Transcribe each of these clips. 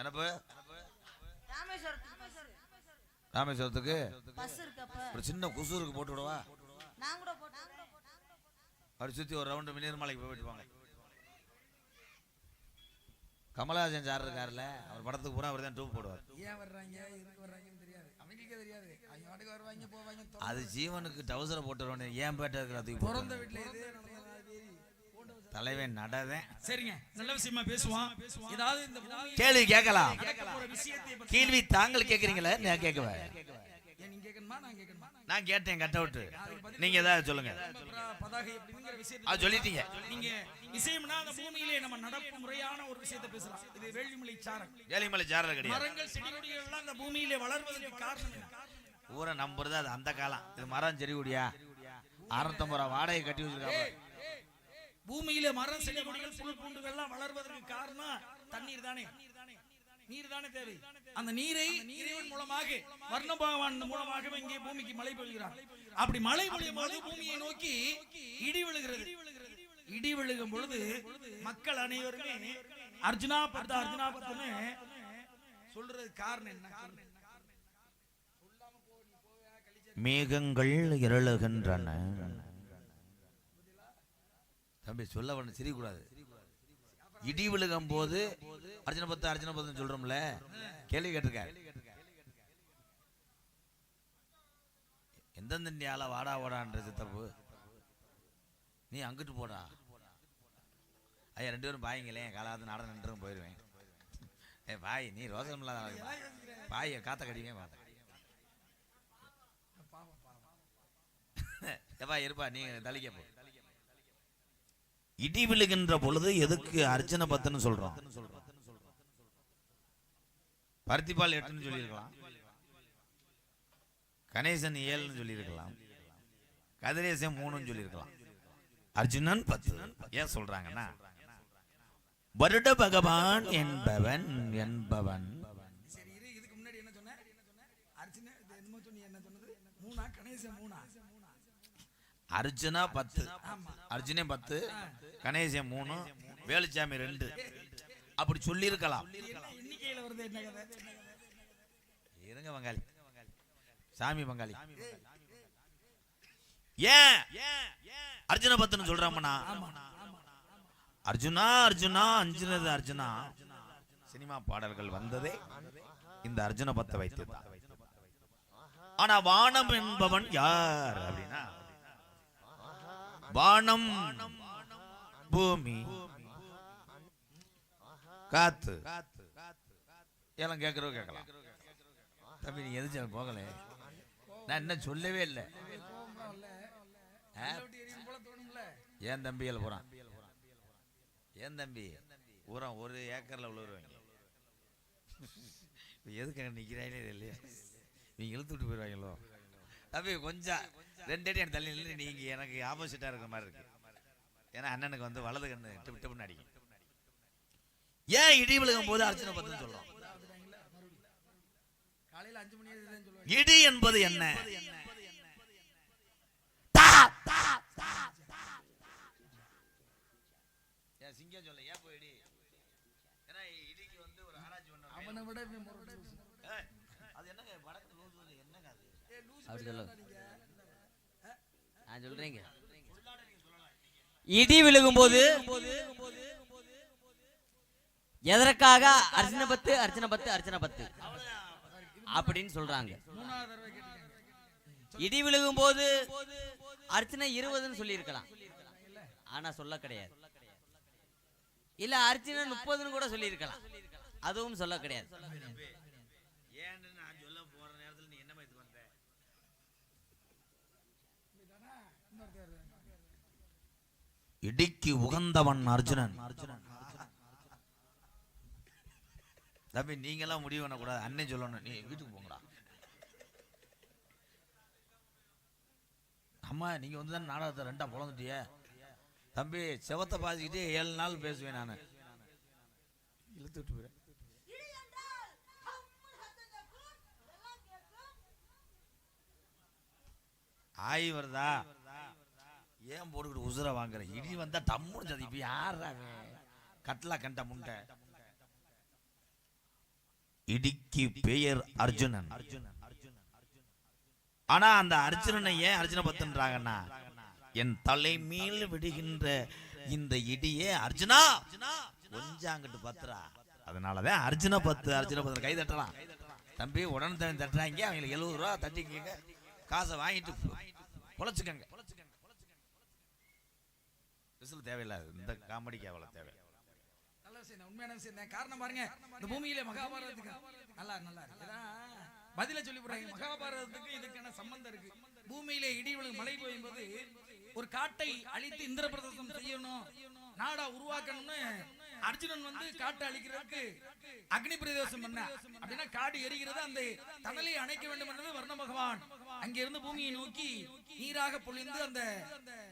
என்னப்பு ராமேஸ்வரத்துக்கு ஒரு சின்ன குசூருக்கு போட்டு விடவா? அப்படி சுத்தி ஒரு ரவுண்டு நீர்மலைக்கு போயிட்டு வாங்க. கமலஹாசன் சார் இருக்காருல்ல, அவர் படத்துக்கு பூரா அவர் தான் டூப் போடுவார். ஏன் வர்றாங்க எதுக்கு வர்றாங்கன்னு தெரியாது, அவங்களுக்கே தெரியாது. அவங்க வாட்டுக்கு வருவாங்க போவாங்க. அது ஜீவனுக்கு டவுசரை போட்டுருவானே ஏன் பேட்ட இருக்கிறது பிறந்த வீட்டுல தலைவன் நடவேன். சரிங்க, நல்ல விஷயமா பேசுவான். ஏதாவது இந்த கேள்வி கேட்கலாம். கேள்வி தாங்கள் கேட்கறீங்களா? நான் கேட்கவேன். நீங்க கேட்கணுமா நான் கேட்கணுமா? நான் கேட்டேன் கட் அவுட். நீங்க ஏதாவது சொல்லுங்க. பதாகை அப்படிங்கிற விஷயத்தை அது சொல்லிட்டீங்க. நீங்க விஷயம்னா அந்த பூமியிலே நம்ம நடப்பு முறையான ஒரு விஷயத்தை பேசலாம். இது வேள்விமலை சாரல். வேள்விமலை சாரல் கிடையாது. மரங்கள் செடி கொடிகள் எல்லாம் அந்த பூமியிலே வளர்வதற்கு காரணம் என்ன? ஊரை நம்புறது அது அந்த காலம். இது மரம் செடி கொடியா 650 ரூபா வாடகை கட்டி வச்சிருக்காங்க. பூமியிலே மரம் செடி கொடிகள் புல் பூண்டுகள் எல்லாம் வளர்வதற்கு காரணம் தண்ணீர் தானே. நீர் தானே தேவை. அந்த நீரை இறைவன் மூலமாக வர்ண பகவான் மூலமாக இங்கே பூமிக்கு மழை பொழிகிறார். அப்படி மழை பொழியும் போது பூமியை நோக்கி இடி விழுகிறது. இடி விழுகும் பொழுது மக்கள் அனைவருமே அர்ஜுனா பத்து அர்ஜுனா பத்துன்னு சொல்றது காரணம் என்ன? மேகங்கள் இருளுகின்றன. தம்பி சொல்ல வேணும், சிரிக்கூடாது. இடி விழுகும் போது அர்ஜுன பத்து சொல்றோம்ல, கேள்வி கேட்டிருக்க. எந்தெந்த ஆளா வாடா வாடான்றது தப்பு. நீ அங்கிட்டு போடா. ஐயா 2 பேரும் பாய்ங்களே, காலாவது நாட நின்று போயிடுவேன். பாய் நீ ரோசம் இல்லாத பாய காத்த கடிங்க பார்த்த எப்பா இருப்பா. நீங்க தலிக்க போ. இடி விழுகின்ற பொழுது எதுக்கு அர்ச்சனை பத்துன்னு சொல்றோம்? பருத்திப்பால் 8ன்னு சொல்லியிருக்கலாம், கணேசன் 7ன்னு சொல்லியிருக்கலாம், கதிரேசன் 3ன்னு சொல்லியிருக்கலாம், அர்ஜுனன் 10. ஏன் சொல்றாங்கன்னா வருட பகவான் என்பவன் என்பவன். சரி, இதுக்கு முன்னாடி என்ன சொன்ன? அர்ஜுனன் என்னமோ சொன்னீங்க, என்ன சொன்னது? 3 கணேசன் 3. அர்ஜுனா 10, அர்ஜுனே 10, கணேசன் 3, வேலுச்சாமி 2. அப்படி சொல்லி இருக்கலாம். எண்ணிக்கையில வருது என்ன கதை? இருங்க பங்காளி, சாமி பங்காளி. ஏன் அர்ஜுன 10ன்னு சொல்றாமண்ணா? அர்ஜுனா அர்ஜுனா அஞ்சுனது அர்ஜுனா. சினிமா பாடல்கள் வந்ததே இந்த அர்ஜுன 10 வைத்து தான். ஆனா வானம் என்பவன் யார் அப்படின்னா, வானம் பூமி காத்து எல்லாம் கேட்கறோம் கேட்கலாம். தம்பி நீ எது போகல, நான் என்ன சொல்லவே இல்லை. ஏன் தம்பிகள் போறான்? ஏன் தம்பி பூரா 1 ஏக்கர்ல விழுவுறவங்க. எதுக்கு நிக்கிறாங்களே இல்லையா? நீங்க இழுத்து விட்டு போயிடுவாங்களோ? தம்பி கொஞ்சம் 2 அடி தள்ளி நின்று நீங்க எனக்கு ஆப்போசிட்டா இருக்கிற மாதிரி இருக்கு. ஏன்னா அண்ணனுக்கு வந்து வலது கண்ணு டிப் டிப்னு அடிக்கும். ஏன் இடி விழுகும் போது அர்ச்சனை 10ன்னு சொல்றோம்? இடி என்பது என்ன? சிங்கம் சொல்ல ஏன் போயிடி? ஏன்னா இடிக்கு வந்து ஒரு ஆராய்ச்சி பண்ண அவனை விட அது என்னங்க வடக்கு லூசு என்னங்க அது? அப்படி சொல்ல நான் சொல்றேங்க. இடி விழுகும் போது எதற்காக அர்ச்சனை 10 அர்ச்சனை 10 அர்ச்சனை 10 அப்படின்னு சொல்றாங்க. இடி விழுகும் போது அர்ச்சனை 20ன்னு சொல்லி இருக்கலாம், ஆனா சொல்ல கிடையாது. இல்ல அர்ச்சனை 30ன்னு கூட சொல்லி இருக்கலாம், அதுவும் சொல்ல கிடையாது. ஏன்னு நான் சொல்ல போற நேரத்துல நீ என்ன மாதிரி பண்ற? இடிக்கு உகந்தவன் அர்ஜுனன். தம்பி நீங்க எல்லாம் முடிவு பண்ண கூடாது, அண்ணன் சொல்லணும். நீ வீட்டுக்கு போங்கடா. அம்மா நீங்க வந்து தான் நாடகத்தை 2ஆ பொழந்துட்டிய. தம்பி செவத்தை பாதிக்கிட்டே 7 நாள் பேசுவேன் நான். இழுத்து விட்டு போயிடுறேன். ஆய் வருதா? ஏன் போட்டுக்கிட்டு உசுர வாங்குற? இடி வந்தா டம்முன்னு சதி. இப்ப யாரா கட்டலா கண்ட முண்டை இடிக்கு பெயர் அர்ஜுனன். ஆனா அந்த அர்ஜுனனை ஏன் அர்ஜுன பத்துன்றாங்கன்னா, என் தலை மேல் விடுகின்ற இந்த இடியே அர்ஜுனா கொஞ்சம் அங்கிட்டு பத்துறா, அதனாலதான் அர்ஜுன பத்து அர்ஜுன பத்து. கை தட்டலாம் தம்பி, உடனே தட்டுறாங்க. அவங்களுக்கு 70 ரூபா தட்டிக்கங்க, காசை வாங்கிட்டு பொழைச்சுக்கங்க. தேவையில்லாது இந்த காமெடிக்கு அவ்வளவு தேவை. உண்மையான விஷயம். காரணம் பாருங்க, இந்த பூமியில மகாபாரதத்துக்கு நல்லா நல்லா பதில சொல்லி போறாங்க. மகாபாரதத்துக்கு இதுக்கான சம்பந்தம் இருக்கு. பூமியிலே இடி விழும் மழை பெய்யும் போது ஒரு காட்டை அழித்து இந்திர பிரதேசம் செய்யணும், நாடா உருவாக்கணும்னு அர்ஜுனன் வந்து காட்டை அழிக்கிறதுக்கு அக்னி பிரதேசம் பண்ண. அப்படின்னா காடு எரிகிறது, அந்த தணலை அணைக்க வேண்டும் என்றது வர்ண பகவான் அங்கிருந்து பூமியை நோக்கி நீராக பொழிந்து அந்த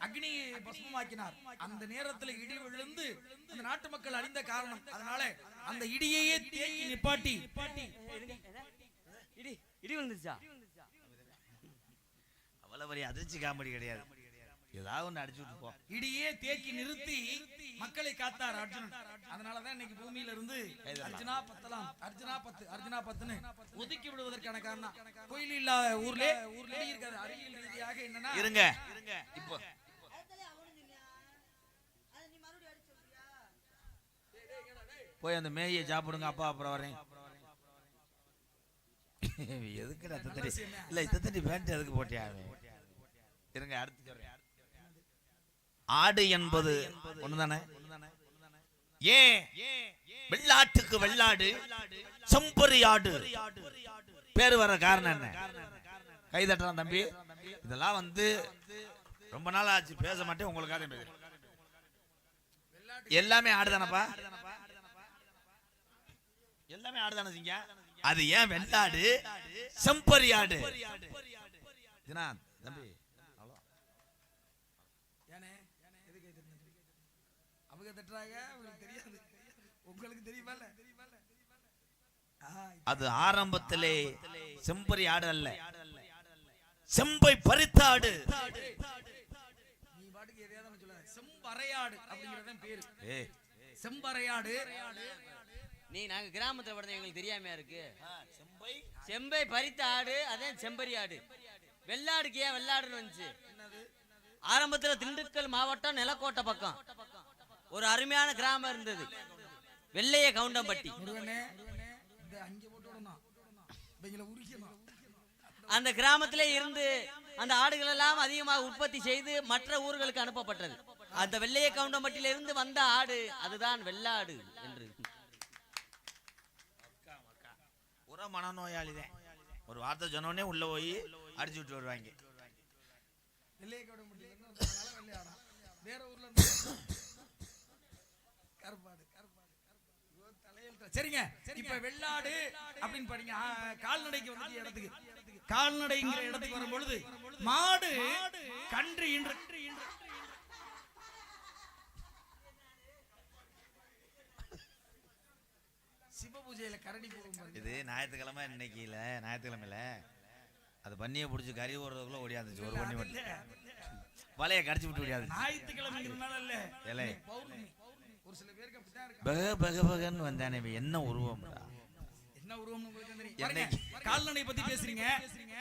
அக்னியை பஸ்மமாக்கினார். அந்த நேரத்தில் இடி விழுந்து அந்த நாட்டு மக்கள் அழிந்த காரணம். அதனால அந்த இடியையே தேக்கி நிப்பாட்டி இடி விழுந்துச்சா, அவ்வளவு பெரிய அதிர்ச்சி காமெடி கிடையாது. ஏதாவது ஒண்ணு அடிச்சு விட்டு போ. இடியே தேக்கி நிறுத்தி மக்களை காத்தார் அர்ஜுனன். அதனாலதான் இன்னைக்கு பூமியில இருந்து அர்ஜுனா பத்தலாம், அர்ஜுனா பத்து, அர்ஜுனா பத்துன்னு ஒதுக்கி விடுவதற்கான காரணம். கோயில் இல்லாத ஊர்ல இருக்காது. அறிவியல் ரீதியாக என்னன்னா இருங்க இப்போ போய் அந்த மேயை சாப்பிடுங்க அப்பா, அப்புறம் வரேன். எதுக்கு இல்ல இத்தடி பேண்ட் எதுக்கு போட்டியா? இருங்க அடுத்து சொல்றேன். ஆடு என்பது ஒண்ணுதானே? ஏன் வெள்ளாட்டுக்கு வெள்ளாடு, செம்பரி ஆடு பேரு வர காரணம் என்ன? கை தட்டுறான் தம்பி. இதெல்லாம் வந்து ரொம்ப நாள் ஆச்சு பேச மாட்டேன். உங்களுக்காக எல்லாமே ஆடுதானப்பா, எல்லாமே ஆடுதானே சிங்க. அது ஏன் வெள்ளாடு செம்பரி ஆடு? தம்பி அவங்க தட்டுறாங்க, உங்களுக்கு தெரியாது, உங்களுக்கு தெரியுமா? அது ஆரம்பத்திலே செம்பரி ஆடு அல்ல, செம்பை பறித்த ஆடு. நீ பாட்டுக்கு எதையாவது சொல்ல, செம்பறையாடு அப்படிங்கறது பேரு. செம்பறையாடு. நீ நாங்க கிராமத்துல படுத்த எங்களுக்கு தெரியாமையா இருக்கு. செம்பை பறித்த ஆடு அதான் செம்பரி ஆடு. வெள்ளாடுக்கு ஏன் வெள்ளாடுன்னு வந்துச்சு? ஆரம்பத்துல திண்டுக்கல் மாவட்டம் நிலக்கோட்டை பக்கம் ஒரு அருமையான கிராமம் இருந்தது, வெள்ளைய கவுண்டம்பட்டி. அந்த கிராமத்திலே இருந்து அந்த ஆடுகள் எல்லாம் அதிகமாக உற்பத்தி செய்து மற்ற ஊர்களுக்கு அனுப்பப்பட்டது. அந்த வெள்ளைய கவுண்டம்பட்டியில இருந்து வந்த ஆடு அதுதான் வெள்ளாடு என்று. ஒரு மனநோயாளிதான் ஒரு வார்த்தை சொன்னோடனே உள்ள போய் அடிச்சு விட்டு வருவாங்க. வேற ஊர்ல சரிங்க. இப்ப வெள்ளாடு அப்படின்னு பாருங்க. கால்நடைக்கு வந்து இடத்துக்கு, கால்நடைங்கிற இடத்துக்கு வரும் பொழுது மாடு கன்று என்று சிவ பூஜையில கரடி போகும். இது ஞாயிற்றுக்கிழமை, இன்னைக்கு இல்ல ஞாயிற்றுக்கிழமையில அது பண்ணியை பிடிச்சி கறி ஓடுறதுக்குள்ள ஓடியாந்துச்சு. ஒரு பண்ணி மட்டும் வலையை கடிச்சு விட்டு ஓடியாது. ஞாயிற்றுக்கிழமைங்கிறதுனால இல்ல, ஒரு சில பேருக்கு அப்படிதான் இருக்கு. பக பக பகன்னு வந்தானே, என்ன உருவம், என்ன உருவம் உங்களுக்கு தெரியும்? கால்நடை பத்தி பேசுறீங்க.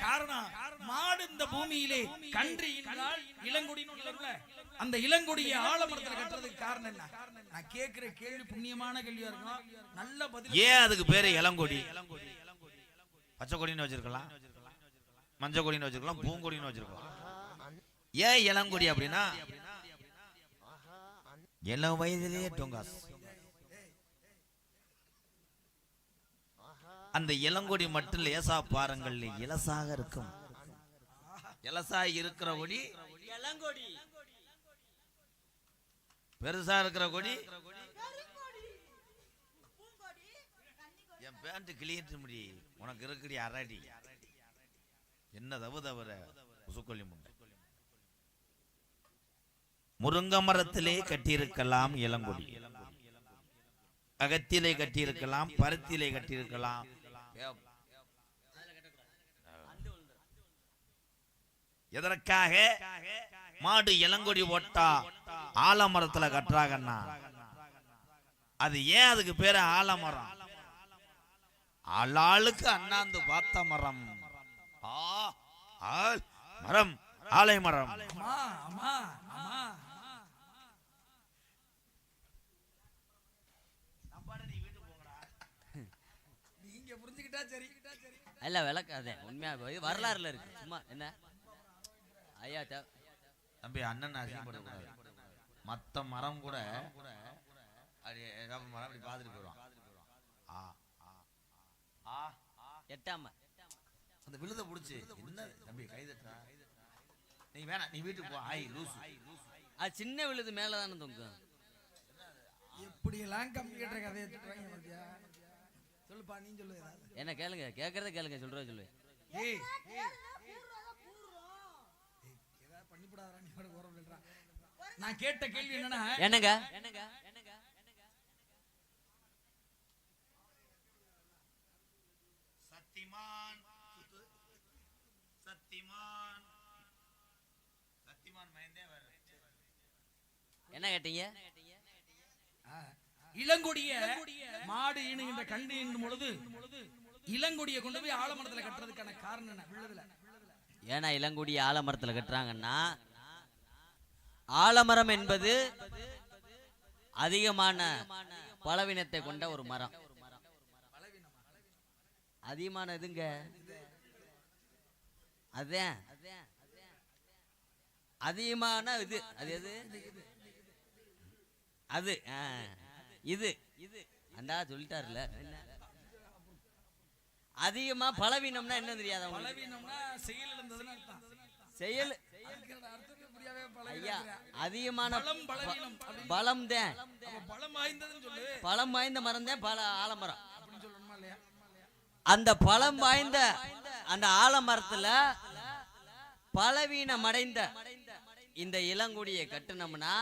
காரணம் மாடு இந்த பூமியிலே கன்று என்றால் இளங்கொடின்னு இல்ல, அந்த இளங்கொடியை ஆலமரத்துல கட்டுறதுக்கு காரணம் என்ன? நான் கேட்கிற கேள்வி புண்ணியமான கேள்வியா இருக்கும், நல்ல பதில். ஏன் அதுக்கு பேரு இளங்கொடி? பச்சை கொடின்னு வச்சிருக்கலாம், மஞ்சள் கொடின்னு வச்சிருக்கலாம், பூங்கொடின்னு வச்சிருக்கலாம். ஏன் இளங்கொடி அப்படின்னா இளம் வயதிலேயே டொங்காஸ். அந்த இளங்கொடி மட்டும் லேசா பாருங்கள், இலசாக இருக்கும். இலசா இருக்கிற கொடி இளங்கொடி, பெருசா இருக்கிற கொடி என் பேண்ட் கிளியிட்டு முடி. உனக்கு இருக்குடி அரடி, என்ன தவு தவிர உசுக்கொல்லி முண்டை. முருங்க மரத்திலே கட்டியிருக்கலாம் இளங்கொடி, அகத்திலே கட்டியிருக்கலாம், பருத்திலே கட்டியிருக்கலாம். எதற்காக மாடு இளங்கொடி போட்டா ஆலமரத்துல கட்டுறாங்கன்னா, அது ஏன் அதுக்கு பேரு ஆலமரம்? ஆளாளுக்கு அண்ணாந்து பார்த்த மரம். ஆள் மரம், ஆலை மரம். அம்மா அம்மா அம்மா நீங்க புரிஞ்சுக்கிட்டா சரி. இல்ல விளக்காதே, உண்மையா இது வரலாறுல இருக்கு. சும்மா என்ன ஐயா தம்பி, அண்ணன் அசிங்கப்படக்கூடாது. மத்த மரம் கூட அப்படி மரம் அப்படி பார்த்துட்டு போயிடுவான். எட்டாம அந்த விழுத புடிச்சு என்ன தம்பி கை தட்டா, நீ வேணாம், நீ வீட்டுக்கு போ. ஆய் லூசு. அது சின்ன விழுது மேலதானே தொங்கும். எப்படி எல்லாம் கம்ப்யூட்டர் கதையை சொல்றாங்க பாத்தியா? சொல்லுப்பா, நீ சொல்லு ஏதாவது. என்ன கேளுங்க, கேக்குறத கேளுங்க, சொல்ற சொல்லு. ஏய் ஏதாவது பண்ணிப்படாதடா, நீ வர ஓரம் விடுறா. நான் கேட்ட கேள்வி என்னன்னா, என்னங்க சத்திமான் சத்திமான் சத்திமான் மைந்தே வர. என்ன கேட்டீங்க? இளங்கொடிய மாடு ஈனுகின்ற கண்டு ஈனும் பொழுது இளங்கொடியை கொண்டு போய் ஆலமரத்துல கட்டுறதுக்கான காரணம் என்ன? விழுதுல. ஏன்னா இளங்குடி ஆலமரத்துல கட்டுறாங்கன்னா, ஆலமரம் என்பது அதிகமான பலவீனத்தை கொண்ட ஒரு மரம். அதிகமான எதுங்க? அதான் அதிகமான இது. அது எது? அது இது அண்டா சொல்லிட்டாருல. அதிகமா பலவீனம்னா என்ன தெரியாத? பலவீனம்னா செயல் இருந்ததுன்னு அர்த்தம். செயல் அர்த்தமே புரியவே. ஐயா, அதிகமான பலம் பலவீனம் பலம் தான். பலம் வாய்ந்ததுன்னு சொல்லு. பலம் வாய்ந்த மரம் தான் பல ஆலமரம் அப்படின்னு சொல்லணுமா இல்லையா? அந்த பலம் வாய்ந்த அந்த ஆலமரத்துல பலவீனம் அடைந்த இந்த இளங்குடியை கட்டுனோம்னா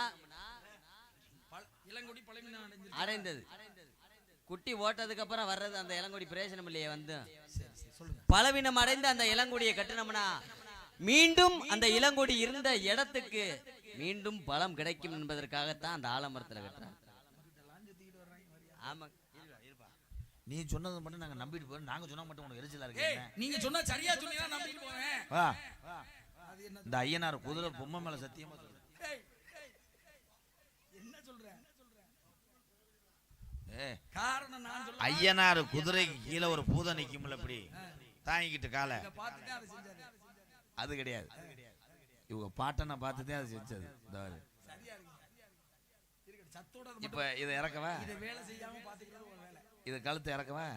இளங்கொடி பலவீனம் அடைந்தது. குட்டி ஓட்டதுக்கு அப்புறம் வர்றது அந்த இளங்குடி பிரயோஜனம் இல்லையே. வந்து சொல்லுங்க. பலவீனம் அடைந்த அந்த இளங்குடியை கட்டுனோம்னா மீண்டும் அந்த இளங்குடி இருந்த இடத்துக்கு மீண்டும் பலம் கிடைக்கும் என்பதற்காகத்தான் அந்த ஆலமரத்துல கட்டுறாங்க. ஆமா, நீ சொன்னது மட்டும் நாங்க நம்பிட்டு போறோம். நாங்க சொன்னா மட்டும் உனக்கு எரிச்சலா இருக்கு. நீங்க சொன்னா சரியா சொன்னீங்கன்னா நம்பிட்டு போவேன். வா, இந்த ஐயனார் குதிரை பொம்மை மேல சத்தியமா சொல்றேன். என்ன சொல்ற? காரணம் நான் சொல்றேன். ஐயனார் குதிரைக்கு கீழே ஒரு பூதம் நிக்கும்ல, இப்படி தாங்கிக்கிட்டு காலை பார்த்துட்டு அதை செஞ்சாரு. அது கிடையாது. இவங்க பாட்டனை பார்த்துட்டே அது செஞ்சது. சரியா இருக்கு. சத்தோட இப்ப இதை இறக்கவா? இதை வேலை செய்யாம பாத்துக்கிறது ஒரு வேலை. இது கழுத்தை இறக்கவா?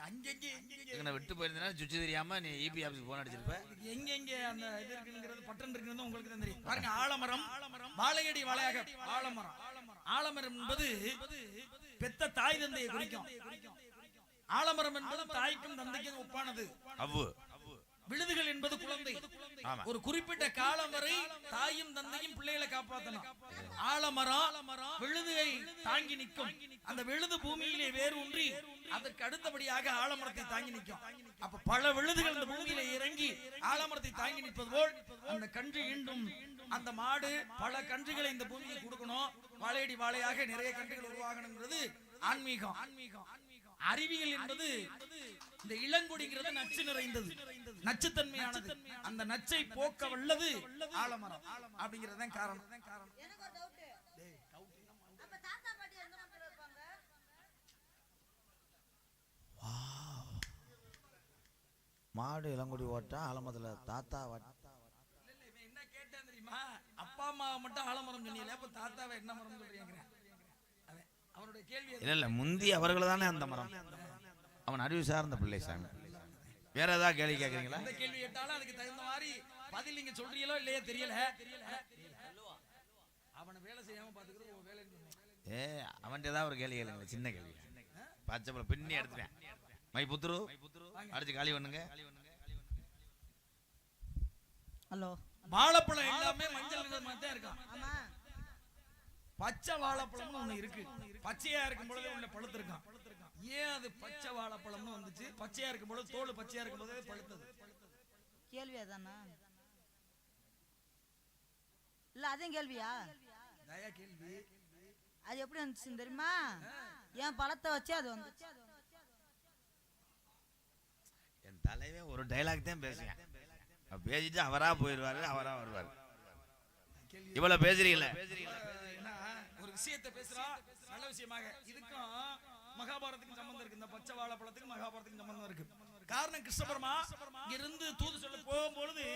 அங்கங்க விட்டு போயிருந்தா சுற்றி தெரியாம நீ இபி ஆபீஸ் போன் அடிச்சிருப்ப. எங்க அந்த இது இருக்குங்கிறது பட்டன் இருக்குங்கிறது உங்களுக்கு தான் தெரியும். பாருங்க, ஆலமரம் வாழையடி வாழையாக ஆலமரம். ஆலமரம் என்பது பெத்த தாய் தந்தையை குறிக்கும். ஆலமரம் என்பது தாய்க்கும் தந்தைக்கும் ஒப்பானது. அவ்வு விழுதுகள் என்பது குழந்தை. ஒரு குறிப்பிட்ட காலம் வரை தாயும் தந்தையும் பிள்ளைகளை காப்பாற்றணும். ஆலமரம் விழுதுகை தாங்கி நிற்கும். அந்த விழுது பூமியிலே வேறு ஒன்றி அதற்கு அடுத்தபடியாக ஆலமரத்தை தாங்கி நிற்கும். அப்ப பல விழுதுகள் இந்த பூமியில இறங்கி ஆலமரத்தை தாங்கி நிற்பது போல் அந்த கன்று ஈண்டும் அந்த மாடு பல கன்றுகளை இந்த பூமிக்கு கொடுக்கணும். வாழையடி வாழையாக நிறைய கன்றுகள் உருவாகணுங்கிறது ஆன்மீகம். அறிவியல் என்பது இந்த இளங்கொடிங்கிறது நச்சு நிறைந்தது, நச்சுத்தன்மையானது. அந்த நச்சை போக்க வல்லது ஆலமரம் அப்படிங்கிறது தான் காரணம். மாடு இளங்குடி ஓட்டா ஆலமரத்துல தாத்தா என்ன கேட்டேன் தெரியுமா? அப்பா அம்மா மட்டும் ஆலமரம் சொன்னீங்களே, அப்ப தாத்தாவை என்ன மரம் சொல்றீங்க? அவனுடைய கேள்வி இல்ல முந்தி அவர்கள் தானே அந்த மரம். அவன் அறிவு சார்ந்த பிள்ளை சாமி. வேற ஏதாவது கேள்வி கேட்கறீங்களா? எந்த கேள்வி கேட்டாலும் அதுக்கு தகுந்த மாதிரி பதில் நீங்க சொல்றீங்களோ இல்லையே தெரியல. அவனை வேலை செய்யாம பாத்துக்கிறது ஒரு வேலைன்னு சொன்னேன். அவன்கிட்ட ஏதாவது ஒரு கேள்வி கேளுங்க, சின்ன கேள்வி. பச்சை பின்னி எடுத்துட்டேன். மை புத்துரு அடிச்சு காலி பண்ணுங்க. ஹலோ, வாழைப்பழம் எல்லாமே மஞ்சள் நிறமா தான் இருக்கான். பச்சை வாழைப்பழம்னு ஒண்ணு இருக்கு. பச்சையா இருக்கும் பொழுது உள்ள பழுத்து இருக்கான். ஏன் அது பச்சை வாழைப்பழம்னு வந்துச்சு? பச்சையா இருக்கும் பொழுது தோல் பச்சையா இருக்கும் போதே பழுத்தது. கேள்வியா தானா? இல்ல அதான் கேள்வியா? தயா கேள்வி. அது எப்படி வந்துச்சு தெரியுமா? என் பழத்தை வச்சு அது வந்து என் தலைவன் ஒரு டைலாக் தான் பேசுவேன், பேசிட்டு அவரா போயிடுவாரு, அவரா வருவாரு. இவ்வளவு பேசுறீங்களே, ஏன்னா ஒரு விஷயத்தை பேசுறா நல்ல விஷயமாக. இதுக்கும் மகாபாரதத்துக்கும் சம்பந்தம் இருக்கு. இந்த பச்சை வாழைப்பழத்துக்கு மகாபாரதத்துக்கும் சம்பந்தம் இருக்கு. காரணம் கிருஷ்ணபெருமா இருந்து தூது சொல்ல போகும்பொழுது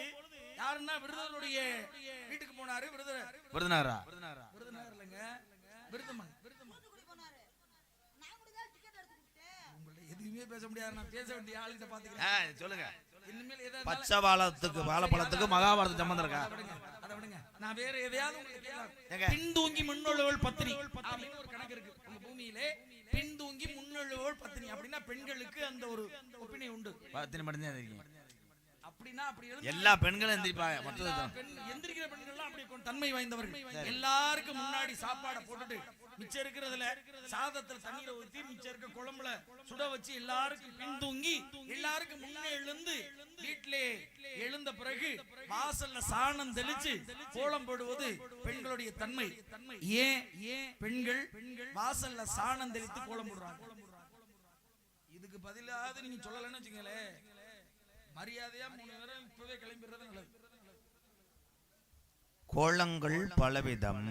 யாருன்னா விருதுடைய வீட்டுக்கு போனாரு. விருதுநகரா? விருதுநகர் இல்லைங்க, விருதுமன். உங்கள்ட்ட எதுவுமே பேச முடியாது, நான் பேச வேண்டிய ஆளுகிட்ட பாத்துக்கிறேன். சொல்லுங்க. இனிமேல் ஏதாவது பச்சை வாழைப்பழத்துக்கு மகாபாரத சம்பந்தம் இருக்கா? அதை விடுங்க, நான் வேற எதையாவது பின்தூங்கி முன்னொழுவல் பத்தினி அப்படின்னு ஒரு கணக்கு இருக்கு. உங்க பூமியிலே பின்தூங்கி முன்னொழுவல் பத்தினி அப்படின்னா பெண்களுக்கு அந்த ஒரு ஒப்பினை உண்டு. பத்தினி மட்டும்தான் இருக்கீங்க அப்படின்னா அப்படி எல்லா பெண்களும் எந்திரிப்பாங்க. எந்திரிக்கிற பெண்கள்லாம் அப்படி தன்மை வாய்ந்தவர்கள். எல்லாருக்கும் முன்னாடி சாப்பாடை போட்டுட்டு மிச்சம் இருக்கிறதுல சாதத்துல தண்ணீரை ஊத்தி மிச்சம் இருக்க குழம்புல சுட வச்சு எல்லாருக்கும் பின்தூங்கி எல்லாருக்கும் முன்னே எழுந்து வீட்டிலே எழுந்த பிறகு வாசல்ல சாணம் தெளிச்சு கோலம் போடுவது பெண்களுடைய தன்மை. ஏன் பெண்கள் வாசல்ல சாணம் தெளித்து கோலம் போடுறாங்க? இதுக்கு பதிலாவது நீங்க சொல்லலன்னு வச்சுங்களேன், மரியாதையா 3 பேரும் இப்பவே கிளம்பிடுறது நல்லது. கோலங்கள் பலவிதம்.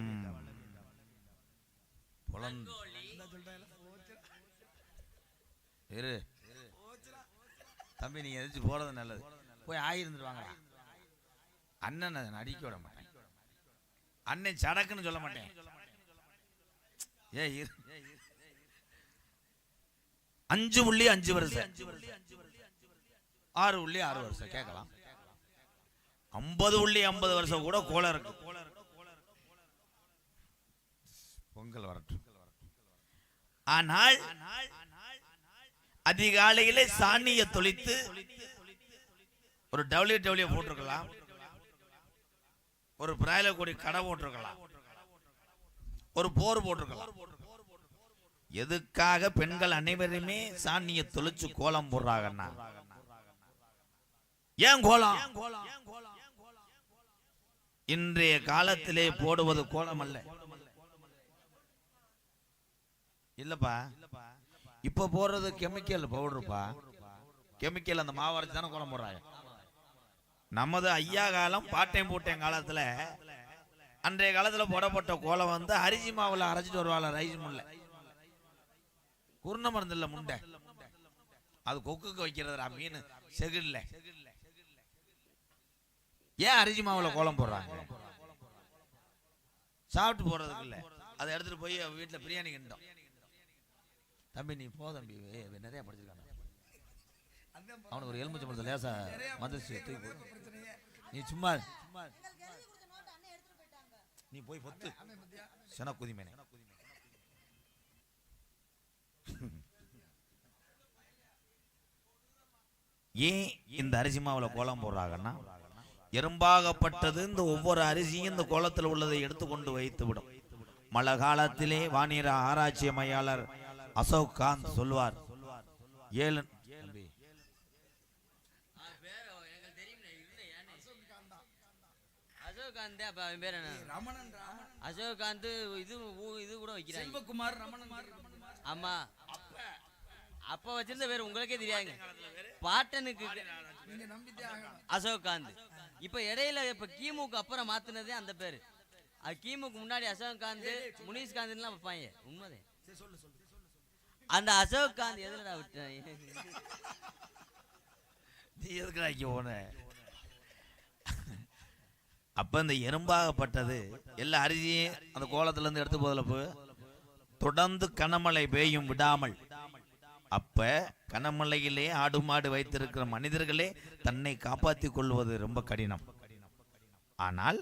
இரு தம்பி, நீங்க எதிர்த்து போறது நல்லது. போய் ஆயிருந்துருவாங்களா? அண்ணன் அடிக்க விட மாட்டேன், அண்ணன் சடக்குன்னு சொல்ல மாட்டேன். ஏ 5.5 வருஷம் 6.6 வருஷம் கேட்கலாம். 50.50 வருஷம் கூட கோலம் இருக்கு. பொங்கல் வரட்டும். ஆனால் அதிகாலையிலே சாணியை தொளித்து ஒரு WW போட்டிருக்கலாம், ஒரு பிராயிலர் கோடி கடை போட்டிருக்கலாம், ஒரு போர் போட்டிருக்கலாம். எதுக்காக பெண்கள் அனைவருமே சாணியை தொளிச்சு கோலம் போடுறாங்கன்னா, ஏன் கோலம்? இன்றைய காலத்திலே போடுவது கோலம் அல்ல. இல்லப்பா, இப்ப போடுறது கெமிக்கல் பவுடர்ப்பா. கெமிக்கல் அந்த மாவரைச்சு தானே கோலம் போடுறாங்க. நமது ஐயா காலம் பாட்டையும் பூட்டையும் காலத்துல அன்றைய காலத்துல போடப்பட்ட கோலம் வந்து அரிசி மாவுல அரைச்சிட்டு வருவாள். ரைஸ் முல்ல குருண மருந்து இல்ல முண்டை, அது கொக்குக்கு வைக்கிறதுரா மீன் செகுல்ல. ஏன் அரிசி மாவுல கோலம் போடுறாங்க? சாப்பிட்டு போறதுக்கு இல்ல, அதை எடுத்துட்டு போய் வீட்டுல பிரியாணி கிண்டோம். தம்பி நீ போ தம்பி, நிறைய படிச்சிருக்காங்க. அவனுக்கு ஒரு எலுமிச்சை மரத்துல லேசா மந்திரிச்சு நீ சும்மா நீ போய் பொத்து சென குதிமேனே. ஏன் இந்த அரிசி மாவுல கோலம் போடுறாங்கன்னா, எறும்பாகப்பட்டது இந்த ஒவ்வொரு அரிசியும் இந்த கோலத்தில் உள்ளதை எடுத்துக்கொண்டு வைத்து விடும். மழை காலத்திலே வானிற ஆராய்ச்சி மையாளர் அசோக் காந்த் சொல்வார், 7 அசோகாந்த் இது கூட வைக்கிறாங்க. செல்வகுமார் ரமணன். ஆமா, அப்ப வச்சிருந்த பேர் உங்களுக்கே தெரியாதுங்க. பாட்டனுக்கு அசோகாந்த். இப்ப இடையில இப்ப கிமுக்கு அப்புறம் மாத்தினதே அந்த பேரு. அது கிமுக்கு முன்னாடி அசோகாந்த் முனிஷ்காந்த் எல்லாம் வைப்பாங்க. உண்மைதான். அந்த அசோகாந்த் எதுலடா விட்டாங்க? நீ எதுக்குடா இங்க போன? அப்ப இந்த எறும்பாகப்பட்டது எல்லா அரிசியும் அந்த கோலத்துல இருந்து எடுத்து போதில் தொடர்ந்து கனமழை பெய்யும் விடாமல். அப்ப கனமழையிலே ஆடு மாடு வைத்திருக்கிற மனிதர்களே தன்னை காப்பாற்றி கொள்வது ரொம்ப கடினம். ஆனால்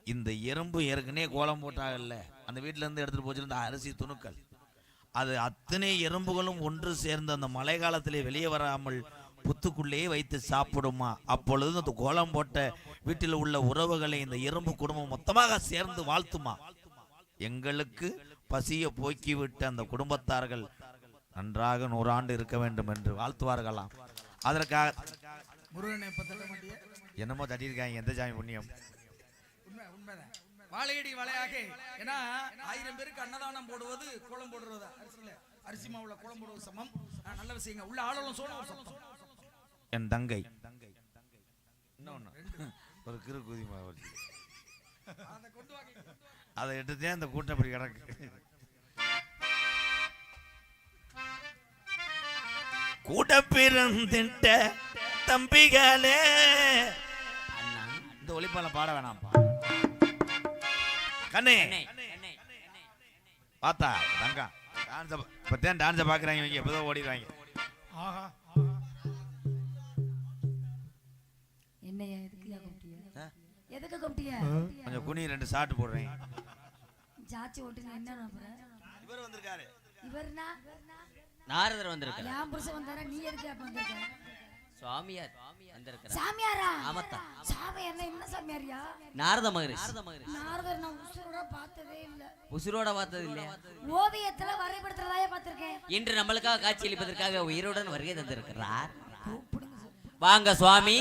இந்த எறும்பு ஏற்கனவே கோலம் போட்டாங்கல்ல, அந்த வீட்டுல இருந்து எடுத்துட்டு போச்சிருந்த அரிசி துணுக்கள், அது அத்தனை எறும்புகளும் ஒன்று சேர்ந்து அந்த மழை காலத்திலே வெளியே வராமல் புத்துக்குள்ளேயே வைத்து சாப்பிடுமா. அப்பொழுது அந்த கோலம் போட்ட வீட்டில் உள்ள உறவுகளை இந்த எறும்பு குடும்பம் மொத்தமாக சேர்ந்து வாழ்த்துமா. எங்களுக்கு பசியை போக்கிவிட்டு அந்த குடும்பத்தார்கள் நன்றாக 100 ஆண்டு இருக்க வேண்டும் என்று வாழ்த்துவார்களாம். அதற்காக என்னமோ தட்டியிருக்காங்க. எந்த சாமி புண்ணியம்? வாழையடி வாழையாக. ஏன்னா 1000 பேருக்கு அன்னதானம் போடுவது கோலம் போடுறதா அரிசி மாவுல கோலம் போடுவது சமம். நல்ல விஷயங்க. உள்ள ஆளும் சோன ஒரு சத்தம். என் தங்கை இன்னொன்னு ஒரு கிரு குதிமா அதை கொண்டு வாங்க. அதை எடுத்தே அந்த கூட்டப்படி கிடக்கு. கூட பிறந்திட்ட தம்பிகளே. இந்த ஒளிப்பால பாட வேணாம்ப்பா. கண்ணே பார்த்தா தங்கா டான்ஸ பத்தியா டான்ஸ பாக்குறாங்க. இவங்க எப்போதோ ஓடிடுவாங்க. ஆஹா என்னையா எதுக்குயா கூப்பிட்டியா? எதுக்கு கூப்பிட்டியா? கொஞ்சம் குனி 2 ஷாட் போடுறேன். ஜாச்சி ஓட்டுங்க என்ன நம்புற? இவர் வந்திருக்காரு. இவர்னா நாரதர் வந்திருக்காரு. யாம் புருஷன் வந்தாரா? நீ எதுக்கு அப்ப வந்திருக்க? சுவாமியார் வந்திருக்காரு. சாமியாரா? ஆமாத்தா. சாமியார் என்ன சாமியாரியா? நாரத மகரிஷி. நாரதர் நான் உசுரோட பார்த்ததே இல்ல. உசுரோட பார்த்தது இல்லையா? ஓவியத்துல வரைபடத்துலதான் பார்த்திருக்கேன். இன்று நம்மளுக்காக காட்சி அளிப்பதற்காக உயிருடன் வருகை தந்திருக்கிறார். வாங்க சுவாமி.